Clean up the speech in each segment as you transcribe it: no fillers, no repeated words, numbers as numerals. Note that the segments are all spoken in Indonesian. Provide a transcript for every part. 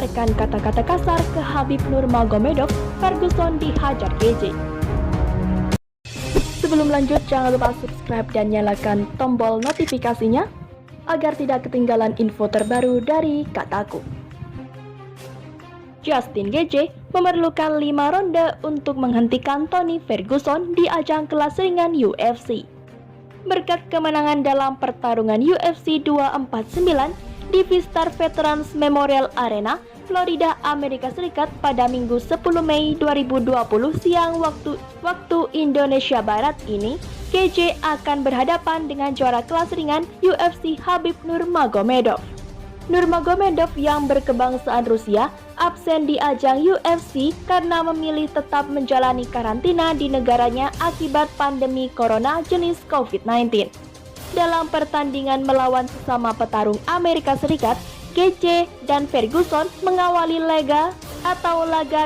melontarkan kata-kata kasar ke Khabib Nurmagomedov, Ferguson dihajar KJ. Sebelum lanjut, jangan lupa subscribe dan nyalakan tombol notifikasinya agar tidak ketinggalan info terbaru dari Kataku. Justin Gaethje memerlukan 5 ronde untuk menghentikan Tony Ferguson di ajang kelas ringan UFC. Berkat kemenangan dalam pertarungan UFC 249 di Vistar Veterans Memorial Arena, Florida, Amerika Serikat pada Minggu 10 Mei 2020 siang waktu Indonesia Barat ini, Gaethje akan berhadapan dengan juara kelas ringan UFC Khabib Nurmagomedov. Nurmagomedov yang berkebangsaan Rusia absen di ajang UFC karena memilih tetap menjalani karantina di negaranya akibat pandemi corona jenis COVID-19. Dalam pertandingan melawan sesama petarung Amerika Serikat, Gaethje dan Ferguson mengawali laga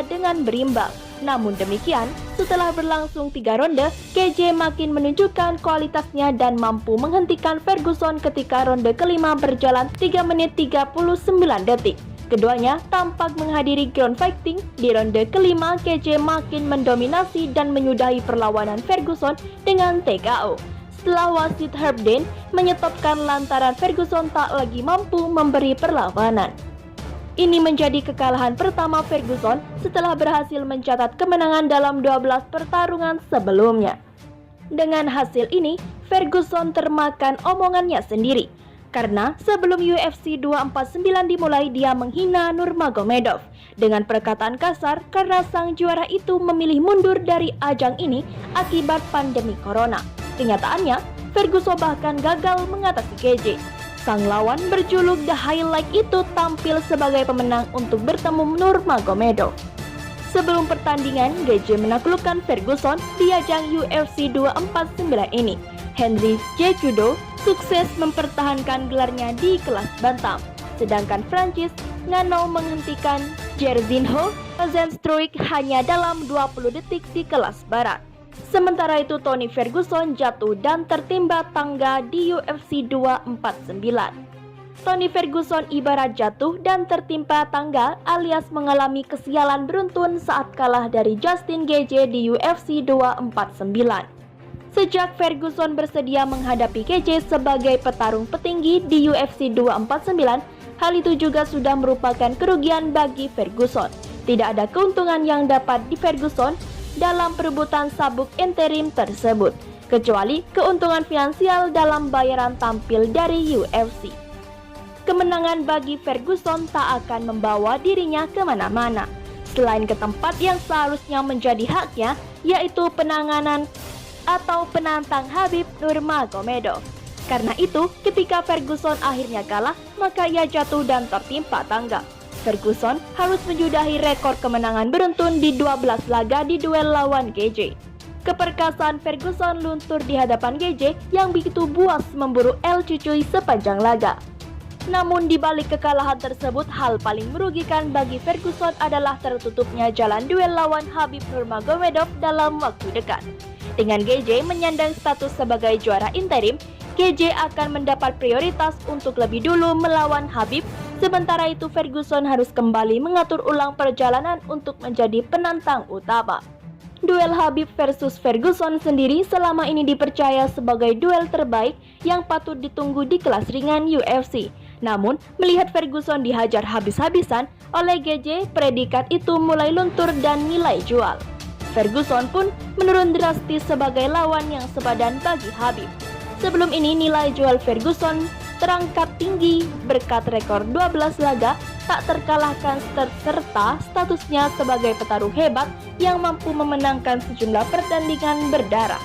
dengan berimbang. Namun demikian, setelah berlangsung 3 ronde, Gaethje makin menunjukkan kualitasnya dan mampu menghentikan Ferguson ketika ronde kelima berjalan 3 menit 39 detik. Keduanya tampak menghadiri ground fighting. Di ronde kelima, Gaethje makin mendominasi dan menyudahi perlawanan Ferguson dengan TKO. Setelah wasit Herb Dean menyetopkan lantaran Ferguson tak lagi mampu memberi perlawanan. Ini menjadi kekalahan pertama Ferguson setelah berhasil mencatat kemenangan dalam 12 pertarungan sebelumnya. Dengan hasil ini, Ferguson termakan omongannya sendiri. Karena sebelum UFC 249 dimulai, dia menghina Nurmagomedov dengan perkataan kasar karena sang juara itu memilih mundur dari ajang ini akibat pandemi corona. Kenyataannya, Ferguson bahkan gagal mengatasi Gaethje. Sang lawan berjuluk The Highlight itu tampil sebagai pemenang untuk bertemu Nurmagomedov. Sebelum pertandingan, Gaethje menaklukkan Ferguson di ajang UFC 249 ini. Henry Cejudo sukses mempertahankan gelarnya di kelas bantam, sedangkan Francis Ngannou menghentikan Jairzinho Rozenstruik hanya dalam 20 detik di kelas barat. Sementara itu, Tony Ferguson jatuh dan tertimpa tangga di UFC 249. Tony Ferguson ibarat jatuh dan tertimpa tangga alias mengalami kesialan beruntun saat kalah dari Justin Gaethje di UFC 249. Sejak Ferguson bersedia menghadapi Gaethje sebagai petarung petinggi di UFC 249, hal itu juga sudah merupakan kerugian bagi Ferguson. Tidak ada keuntungan yang dapat di Ferguson dalam perebutan sabuk interim tersebut, kecuali keuntungan finansial dalam bayaran tampil dari UFC. Kemenangan bagi Ferguson tak akan membawa dirinya kemana-mana, selain ke tempat yang seharusnya menjadi haknya, yaitu penanganan atau penantang Khabib Nurmagomedov. Karena itu, ketika Ferguson akhirnya kalah, maka ia jatuh dan tertimpa tangga. Ferguson harus menyudahi rekor kemenangan beruntun di 12 laga di duel lawan Gaethje. Keperkasaan Ferguson luntur di hadapan Gaethje yang begitu buas memburu El Cucuy sepanjang laga. Namun di balik kekalahan tersebut, hal paling merugikan bagi Ferguson adalah tertutupnya jalan duel lawan Khabib Nurmagomedov dalam waktu dekat. Dengan Gaethje menyandang status sebagai juara interim, Gaethje akan mendapat prioritas untuk lebih dulu melawan Khabib. Sementara itu, Ferguson harus kembali mengatur ulang perjalanan untuk menjadi penantang utama. Duel Khabib versus Ferguson sendiri selama ini dipercaya sebagai duel terbaik yang patut ditunggu di kelas ringan UFC. Namun, melihat Ferguson dihajar habis-habisan oleh Gaethje, predikat itu mulai luntur dan nilai jual. Ferguson pun menurun drastis sebagai lawan yang sepadan bagi Khabib. Sebelum ini, nilai jual Ferguson terangkat tinggi berkat rekor 12 laga tak terkalahkan serta statusnya sebagai petarung hebat yang mampu memenangkan sejumlah pertandingan berdarah.